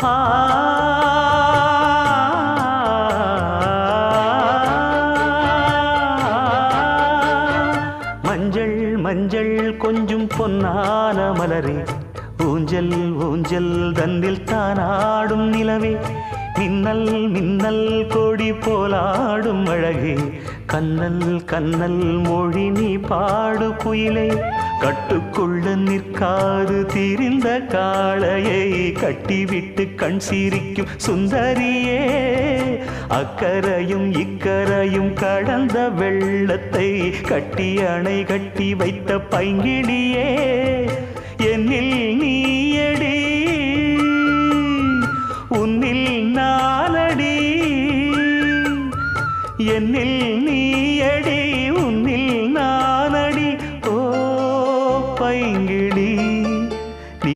ஆ மஞ்சள் மஞ்சள் கொஞ்சம் பொன்னான மலரே ஊஞ்சல் ஊஞ்சல் தந்தில் தானாடும் நிலவே மின்னல் மின்னல் கொடி போலாடும் அழகே கண்ணல் கண்ணல் மொழி நீ பாடு குயிலே கட்டுக்குள்ள நிற்காது திரிந்த காளையை கட்டிவிட்டு கண் சிரிக்கும் சுந்தரியே அக்கரையும் இக்கரையும் கடந்த வெள்ளத்தை கட்டி அணை கட்டி வைத்த பைங்கிளியே என்னில் நீயடி உன்னில் நானடி என்னில்